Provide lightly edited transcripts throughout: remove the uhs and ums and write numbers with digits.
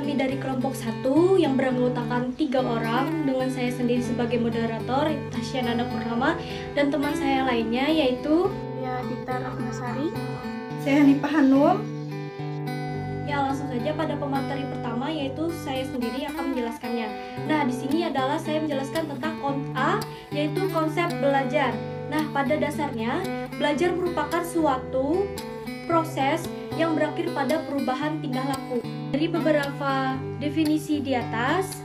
kami dari kelompok 1 yang beranggotakan 3 orang dengan saya sendiri sebagai moderator, Tasya Nanda Purnama, dan teman saya lainnya yaitu Dita Ratnasari. Saya Hanifah Hanum. Ya, langsung saja pada pemateri pertama yaitu saya sendiri akan menjelaskannya. Nah, di sini adalah saya menjelaskan tentang yaitu konsep belajar. Nah, pada dasarnya belajar merupakan suatu proses yang berakhir pada perubahan tingkah laku. Dari beberapa definisi di atas,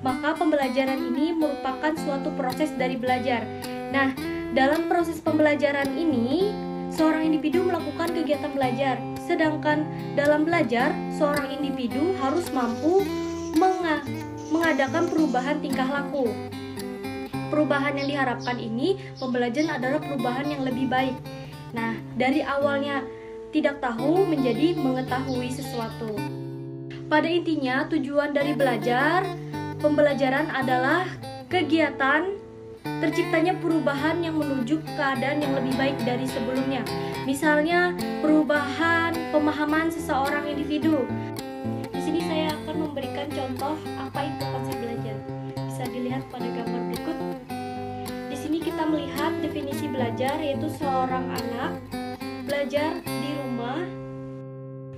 maka pembelajaran ini merupakan suatu proses dari belajar. Nah, dalam proses pembelajaran ini, seorang individu melakukan kegiatan belajar. Sedangkan dalam belajar, seorang individu harus mampu mengadakan perubahan tingkah laku. Perubahan yang diharapkan ini, pembelajaran adalah perubahan yang lebih baik. Nah, dari awalnya tidak tahu menjadi mengetahui sesuatu. Pada intinya, tujuan dari pembelajaran adalah kegiatan terciptanya perubahan yang menuju keadaan yang lebih baik dari sebelumnya. Misalnya, perubahan pemahaman seseorang individu. Di sini saya akan memberikan contoh apa itu konsep belajar. Bisa dilihat pada gambar berikut. Di sini kita melihat definisi belajar, yaitu seorang anak belajar di rumah,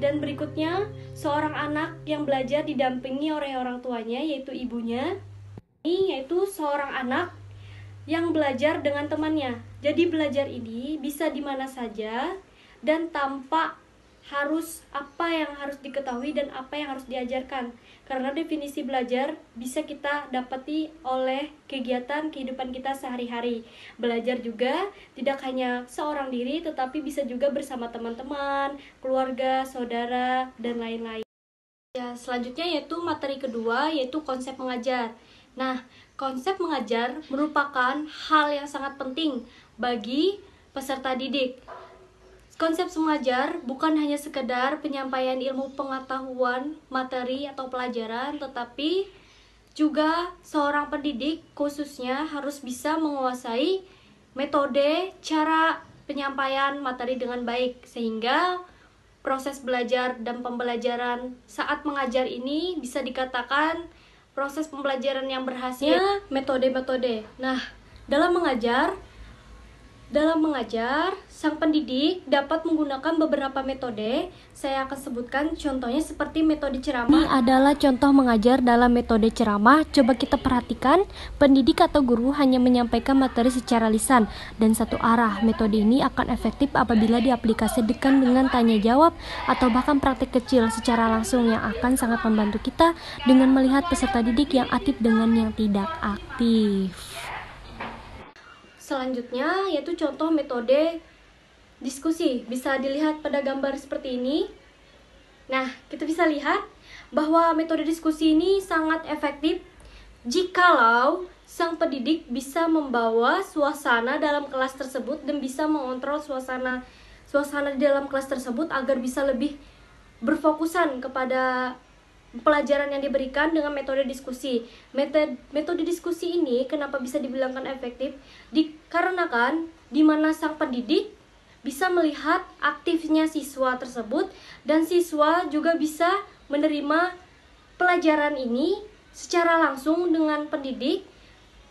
dan berikutnya seorang anak yang belajar didampingi oleh orang tuanya, yaitu ibunya. Ini yaitu seorang anak yang belajar dengan temannya. Jadi belajar ini bisa di mana saja dan tanpa harus apa yang harus diketahui dan apa yang harus diajarkan. Karena definisi belajar bisa kita dapati oleh kegiatan kehidupan kita sehari-hari. Belajar juga tidak hanya seorang diri, tetapi bisa juga bersama teman-teman, keluarga, saudara, dan lain-lain. Ya, selanjutnya yaitu materi kedua, yaitu konsep mengajar. Nah, konsep mengajar merupakan hal yang sangat penting bagi peserta didik. Konsep mengajar bukan hanya sekedar penyampaian ilmu pengetahuan, materi, atau pelajaran, tetapi juga seorang pendidik khususnya harus bisa menguasai metode cara penyampaian materi dengan baik, sehingga proses belajar dan pembelajaran saat mengajar ini bisa dikatakan proses pembelajaran yang berhasil. Metode-metode. Nah, dalam mengajar, sang pendidik dapat menggunakan beberapa metode. Saya akan sebutkan contohnya seperti metode ceramah. Ini adalah contoh mengajar dalam metode ceramah. Coba kita perhatikan, pendidik atau guru hanya menyampaikan materi secara lisan dan satu arah. Metode ini akan efektif apabila diaplikasikan dengan tanya jawab atau bahkan praktik kecil secara langsung yang akan sangat membantu kita dengan melihat peserta didik yang aktif dengan yang tidak aktif. Selanjutnya yaitu contoh metode diskusi. Bisa dilihat pada gambar seperti ini. Nah, kita bisa lihat bahwa metode diskusi ini sangat efektif jikalau sang pendidik bisa membawa suasana dalam kelas tersebut dan bisa mengontrol suasana di dalam kelas tersebut agar bisa lebih berfokusan kepada pelajaran yang diberikan dengan metode diskusi. Metode diskusi ini kenapa bisa dibilangkan efektif? Dikarenakan di mana sang pendidik bisa melihat aktifnya siswa tersebut dan siswa juga bisa menerima pelajaran ini secara langsung dengan pendidik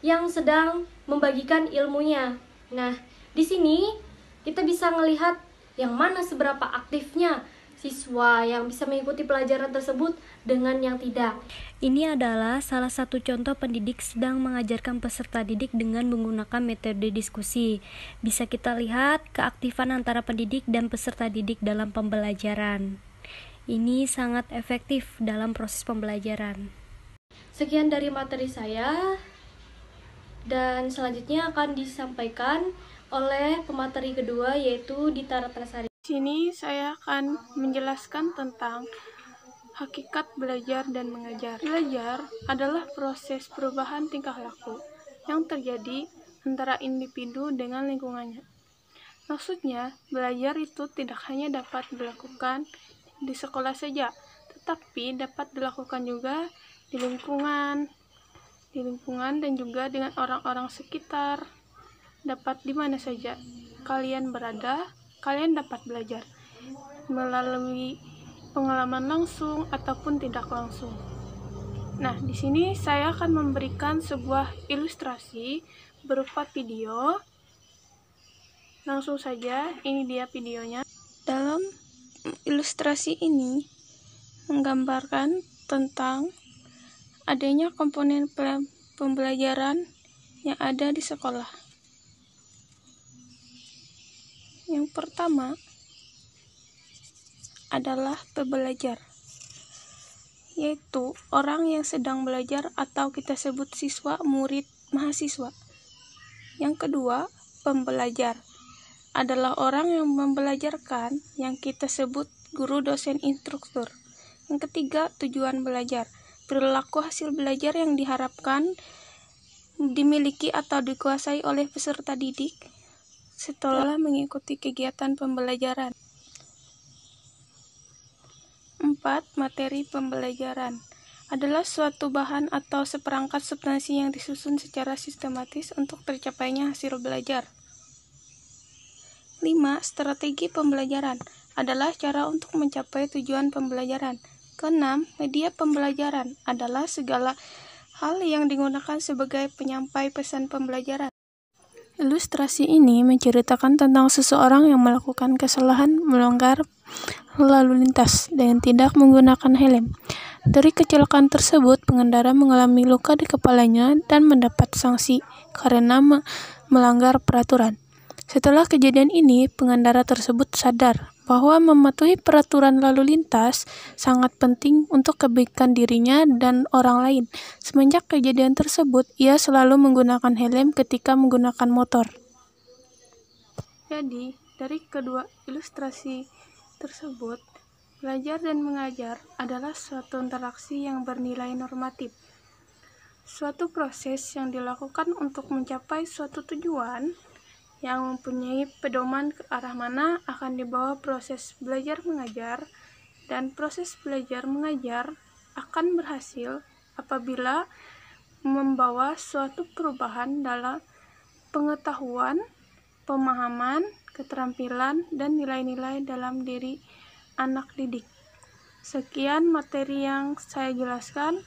yang sedang membagikan ilmunya. Nah, di sini kita bisa melihat yang mana seberapa aktifnya siswa yang bisa mengikuti pelajaran tersebut dengan yang tidak. Ini adalah salah satu contoh pendidik sedang mengajarkan peserta didik dengan menggunakan metode diskusi. Bisa kita lihat keaktifan antara pendidik dan peserta didik dalam pembelajaran. Ini sangat efektif dalam proses pembelajaran. Sekian dari materi saya, dan selanjutnya akan disampaikan oleh pemateri kedua, yaitu Dita Ratnasari. Di sini saya akan menjelaskan tentang hakikat belajar dan mengajar. Belajar adalah proses perubahan tingkah laku yang terjadi antara individu dengan lingkungannya. Maksudnya, belajar itu tidak hanya dapat dilakukan di sekolah saja, tetapi dapat dilakukan juga di lingkungan dan juga dengan orang-orang sekitar. Dapat di mana saja kalian berada, kalian dapat belajar melalui pengalaman langsung ataupun tidak langsung. Nah, di sini saya akan memberikan sebuah ilustrasi berupa video. Langsung saja, ini dia videonya. Dalam ilustrasi ini menggambarkan tentang adanya komponen pembelajaran yang ada di sekolah. Yang pertama adalah pembelajar, yaitu orang yang sedang belajar atau kita sebut siswa, murid, mahasiswa. Yang kedua, pembelajar adalah orang yang membelajarkan, yang kita sebut guru, dosen, instruktur. Yang ketiga, tujuan belajar, perilaku hasil belajar yang diharapkan dimiliki atau dikuasai oleh peserta didik setelah mengikuti kegiatan pembelajaran. 4. Materi pembelajaran adalah suatu bahan atau seperangkat substansi yang disusun secara sistematis untuk tercapainya hasil belajar. 5. Strategi pembelajaran adalah cara untuk mencapai tujuan pembelajaran. Keenam, media pembelajaran adalah segala hal yang digunakan sebagai penyampai pesan pembelajaran. Ilustrasi ini menceritakan tentang seseorang yang melakukan kesalahan melanggar lalu lintas dan tidak menggunakan helm. Dari kecelakaan tersebut, pengendara mengalami luka di kepalanya dan mendapat sanksi karena melanggar peraturan. Setelah kejadian ini, pengendara tersebut sadar bahwa mematuhi peraturan lalu lintas sangat penting untuk kebaikan dirinya dan orang lain. Semenjak kejadian tersebut, ia selalu menggunakan helm ketika menggunakan motor. Jadi, dari kedua ilustrasi tersebut, belajar dan mengajar adalah suatu interaksi yang bernilai normatif. Suatu proses yang dilakukan untuk mencapai suatu tujuan yang mempunyai pedoman ke arah mana akan dibawa proses belajar mengajar, dan proses belajar mengajar akan berhasil apabila membawa suatu perubahan dalam pengetahuan, pemahaman, keterampilan, dan nilai-nilai dalam diri anak didik. Sekian materi yang saya jelaskan.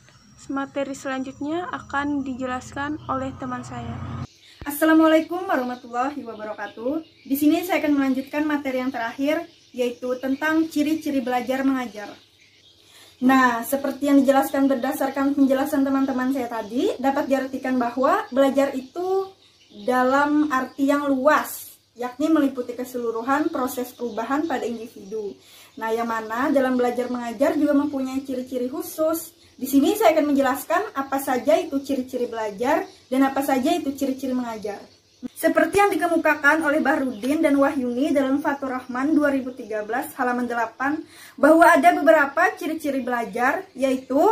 Materi selanjutnya akan dijelaskan oleh teman saya. Assalamualaikum warahmatullahi wabarakatuh. Di sini saya akan melanjutkan materi yang terakhir, yaitu tentang ciri-ciri belajar mengajar. Nah, seperti yang dijelaskan berdasarkan penjelasan teman-teman saya tadi, dapat diartikan bahwa belajar itu dalam arti yang luas, yakni meliputi keseluruhan proses perubahan pada individu. Nah, yang mana dalam belajar mengajar juga mempunyai ciri-ciri khusus. Di sini saya akan menjelaskan apa saja itu ciri-ciri belajar dan apa saja itu ciri-ciri mengajar. Seperti yang dikemukakan oleh Bahrudin dan Wahyuni dalam Fathur Rahman 2013 halaman 8, bahwa ada beberapa ciri-ciri belajar, yaitu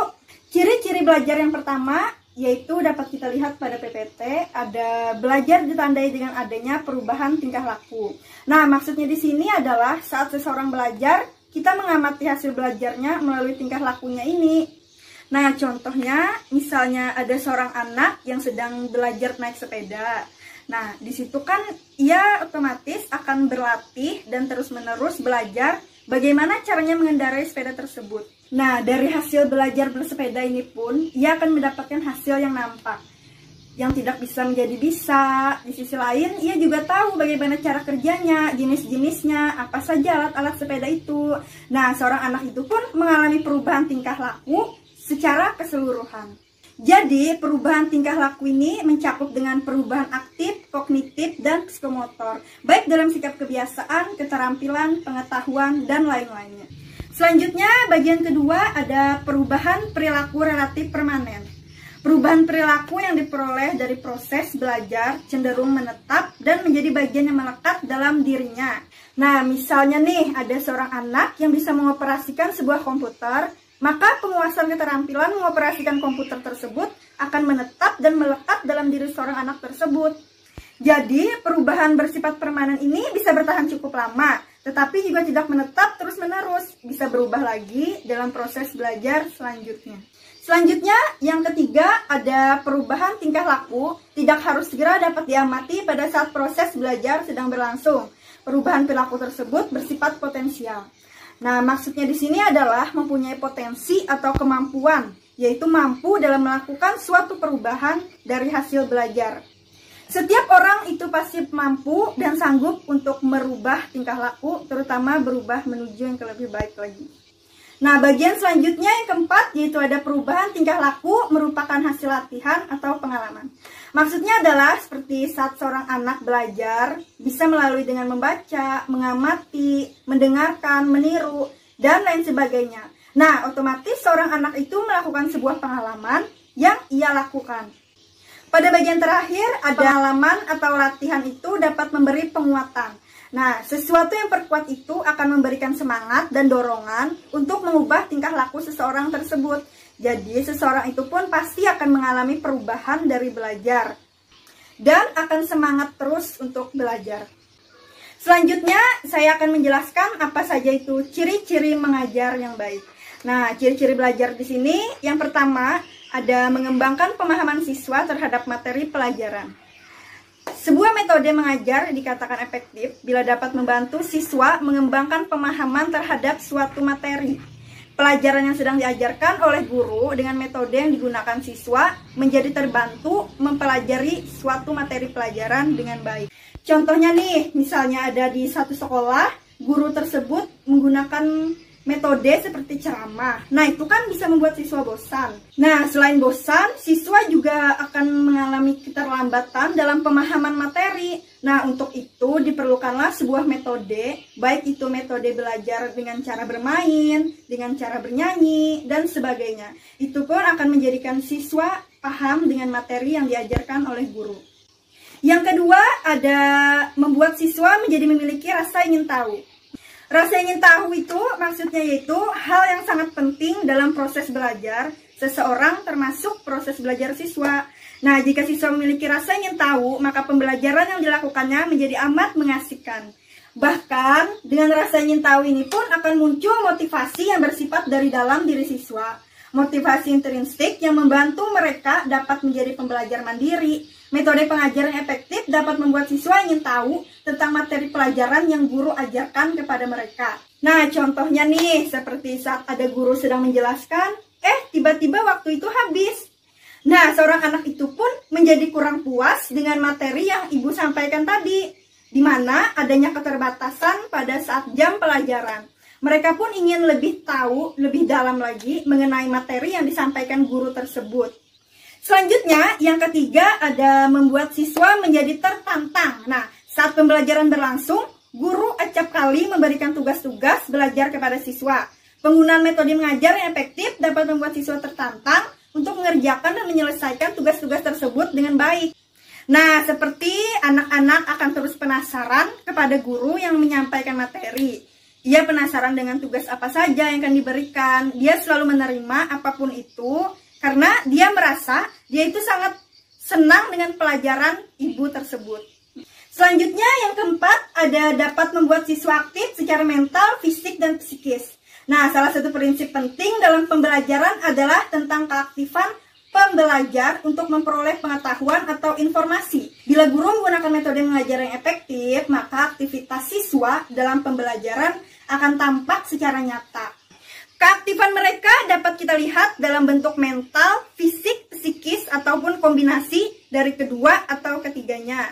ciri-ciri belajar yang pertama, yaitu dapat kita lihat pada PPT, ada belajar ditandai dengan adanya perubahan tingkah laku. Nah, maksudnya di sini adalah saat seseorang belajar, kita mengamati hasil belajarnya melalui tingkah lakunya ini. Nah, contohnya, misalnya ada seorang anak yang sedang belajar naik sepeda. Nah, di situ kan ia otomatis akan berlatih dan terus-menerus belajar bagaimana caranya mengendarai sepeda tersebut. Nah, dari hasil belajar bersepeda ini pun, ia akan mendapatkan hasil yang nampak. Yang tidak bisa menjadi bisa. Di sisi lain, ia juga tahu bagaimana cara kerjanya, jenis-jenisnya, apa saja alat-alat sepeda itu. Nah, seorang anak itu pun mengalami perubahan tingkah laku secara keseluruhan. Jadi, perubahan tingkah laku ini mencakup dengan perubahan aktif, kognitif, dan psikomotor, baik dalam sikap kebiasaan, keterampilan, pengetahuan, dan lain-lainnya. Selanjutnya, bagian kedua ada perubahan perilaku relatif permanen. Perubahan perilaku yang diperoleh dari proses belajar cenderung menetap dan menjadi bagian yang melekat dalam dirinya. Nah, misalnya nih, ada seorang anak yang bisa mengoperasikan sebuah komputer, maka penguasaan keterampilan mengoperasikan komputer tersebut akan menetap dan melekat dalam diri seorang anak tersebut. Jadi, perubahan bersifat permanen ini bisa bertahan cukup lama, tetapi juga tidak menetap terus-menerus, bisa berubah lagi dalam proses belajar selanjutnya. Selanjutnya, yang ketiga, ada perubahan tingkah laku, tidak harus segera dapat diamati pada saat proses belajar sedang berlangsung. Perubahan perilaku tersebut bersifat potensial. Nah, maksudnya di sini adalah mempunyai potensi atau kemampuan, yaitu mampu dalam melakukan suatu perubahan dari hasil belajar. Setiap orang itu pasti mampu dan sanggup untuk merubah tingkah laku, terutama berubah menuju yang lebih baik lagi. Nah, bagian selanjutnya yang keempat, yaitu ada perubahan tingkah laku merupakan hasil latihan atau pengalaman. Maksudnya adalah seperti saat seorang anak belajar, bisa melalui dengan membaca, mengamati, mendengarkan, meniru, dan lain sebagainya. Nah, otomatis seorang anak itu melakukan sebuah pengalaman yang ia lakukan. Pada bagian terakhir, ada pengalaman atau latihan itu dapat memberi penguatan. Nah, sesuatu yang perkuat itu akan memberikan semangat dan dorongan untuk mengubah tingkah laku seseorang tersebut. Jadi, seseorang itu pun pasti akan mengalami perubahan dari belajar dan akan semangat terus untuk belajar. Selanjutnya, saya akan menjelaskan apa saja itu ciri-ciri mengajar yang baik. Nah, ciri-ciri belajar di sini yang pertama ada mengembangkan pemahaman siswa terhadap materi pelajaran. Sebuah metode mengajar dikatakan efektif bila dapat membantu siswa mengembangkan pemahaman terhadap suatu materi. Pelajaran yang sedang diajarkan oleh guru dengan metode yang digunakan siswa menjadi terbantu mempelajari suatu materi pelajaran dengan baik. Contohnya nih, misalnya ada di satu sekolah, guru tersebut menggunakan metode seperti ceramah. Nah, itu kan bisa membuat siswa bosan. Nah, selain bosan, siswa juga akan mengalami keterlambatan dalam pemahaman materi. Nah, untuk itu diperlukanlah sebuah metode, baik itu metode belajar dengan cara bermain, dengan cara bernyanyi, dan sebagainya. Itu pun akan menjadikan siswa paham dengan materi yang diajarkan oleh guru. Yang kedua, ada membuat siswa menjadi memiliki rasa ingin tahu. Rasa ingin tahu itu maksudnya yaitu hal yang sangat penting dalam proses belajar seseorang termasuk proses belajar siswa. Nah, jika siswa memiliki rasa ingin tahu, maka pembelajaran yang dilakukannya menjadi amat mengasihkan. Bahkan, dengan rasa ingin tahu ini pun akan muncul motivasi yang bersifat dari dalam diri siswa. Motivasi intrinsik yang membantu mereka dapat menjadi pembelajar mandiri. Metode pengajaran efektif dapat membuat siswa ingin tahu tentang materi pelajaran yang guru ajarkan kepada mereka. Nah, contohnya nih, seperti saat ada guru sedang menjelaskan, tiba-tiba waktu itu habis. Nah, seorang anak itu pun menjadi kurang puas dengan materi yang ibu sampaikan tadi, di mana adanya keterbatasan pada saat jam pelajaran. Mereka pun ingin lebih tahu, lebih dalam lagi mengenai materi yang disampaikan guru tersebut. Selanjutnya, yang ketiga ada membuat siswa menjadi tertantang. Nah, saat pembelajaran berlangsung, guru acap kali memberikan tugas-tugas belajar kepada siswa. Penggunaan metode mengajar yang efektif dapat membuat siswa tertantang untuk mengerjakan dan menyelesaikan tugas-tugas tersebut dengan baik. Nah, seperti anak-anak akan terus penasaran kepada guru yang menyampaikan materi. Ia penasaran dengan tugas apa saja yang akan diberikan. Dia selalu menerima apapun itu karena dia merasa dia itu sangat senang dengan pelajaran ibu tersebut. Selanjutnya yang keempat ada dapat membuat siswa aktif secara mental, fisik, dan psikis. Nah, salah satu prinsip penting dalam pembelajaran adalah tentang keaktifan pembelajar untuk memperoleh pengetahuan atau informasi. Bila guru menggunakan metode mengajar yang efektif, maka aktivitas siswa dalam pembelajaran akan tampak secara nyata. Keaktifan mereka dapat kita lihat dalam bentuk mental, fisik, psikis, ataupun kombinasi dari kedua atau ketiganya.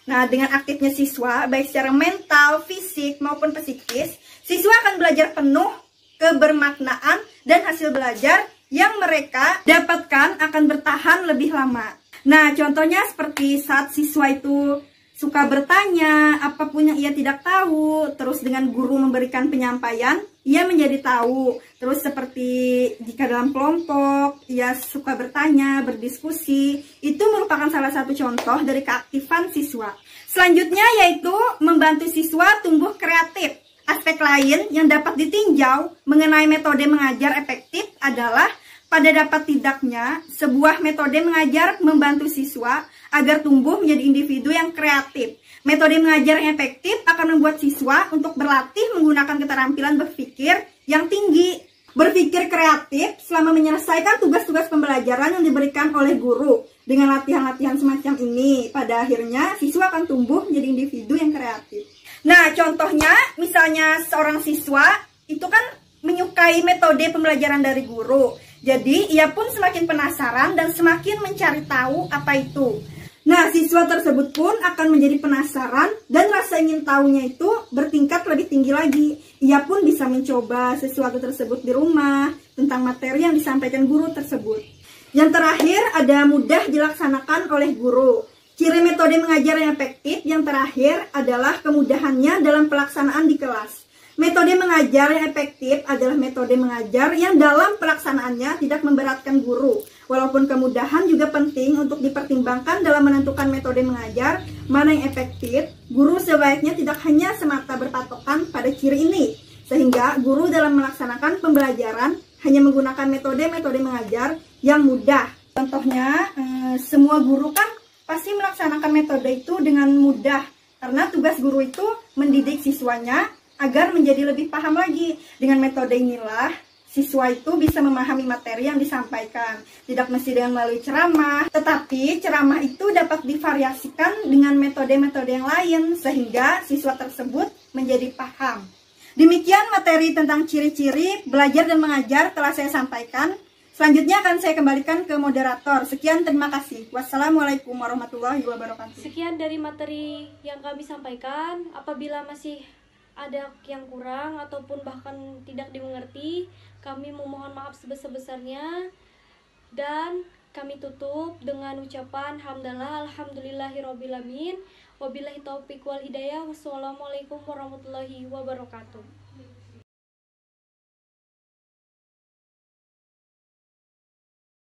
Nah, dengan aktifnya siswa, baik secara mental, fisik, maupun psikis, siswa akan belajar penuh kebermaknaan dan hasil belajar yang mereka dapatkan akan bertahan lebih lama. Nah, contohnya seperti saat siswa itu suka bertanya apapun yang ia tidak tahu, terus dengan guru memberikan penyampaian, ia menjadi tahu. Terus seperti jika dalam kelompok, ia suka bertanya, berdiskusi, itu merupakan salah satu contoh dari keaktifan siswa. Selanjutnya yaitu membantu siswa tumbuh kreatif. Aspek lain yang dapat ditinjau mengenai metode mengajar efektif adalah pada dapat tidaknya sebuah metode mengajar membantu siswa agar tumbuh menjadi individu yang kreatif. Metode mengajar yang efektif akan membuat siswa untuk berlatih menggunakan keterampilan berpikir yang tinggi. Berpikir kreatif selama menyelesaikan tugas-tugas pembelajaran yang diberikan oleh guru. Dengan latihan-latihan semacam ini, pada akhirnya siswa akan tumbuh menjadi individu yang kreatif. Nah, contohnya misalnya seorang siswa itu kan menyukai metode pembelajaran dari guru. Jadi, ia pun semakin penasaran dan semakin mencari tahu apa itu. Nah, siswa tersebut pun akan menjadi penasaran dan rasa ingin tahunya itu bertingkat lebih tinggi lagi. Ia pun bisa mencoba sesuatu tersebut di rumah tentang materi yang disampaikan guru tersebut. Yang terakhir, ada mudah dilaksanakan oleh guru. Ciri metode mengajar yang efektif yang terakhir adalah kemudahannya dalam pelaksanaan di kelas. Metode mengajar yang efektif adalah metode mengajar yang dalam pelaksanaannya tidak memberatkan guru. Walaupun kemudahan juga penting untuk dipertimbangkan dalam menentukan metode mengajar mana yang efektif, guru sebaiknya tidak hanya semata berpatokan pada ciri ini. Sehingga guru dalam melaksanakan pembelajaran hanya menggunakan metode-metode mengajar yang mudah. Contohnya, semua guru kan pasti melaksanakan metode itu dengan mudah. Karena tugas guru itu mendidik siswanya agar menjadi lebih paham lagi. Dengan metode inilah, siswa itu bisa memahami materi yang disampaikan. Tidak mesti dengan melalui ceramah, tetapi ceramah itu dapat divariasikan dengan metode-metode yang lain, sehingga siswa tersebut menjadi paham. Demikian materi tentang ciri-ciri belajar dan mengajar telah saya sampaikan. Selanjutnya akan saya kembalikan ke moderator. Sekian, terima kasih. Wassalamualaikum warahmatullahi wabarakatuh. Sekian dari materi yang kami sampaikan. Apabila masih ada yang kurang ataupun bahkan tidak dimengerti, kami memohon maaf sebesar-besarnya, dan kami tutup dengan ucapan hamdalah alhamdulillahirobbilalamin, wabillahi taufiq wal hidayah, wassalamualaikum warahmatullahi wabarakatuh.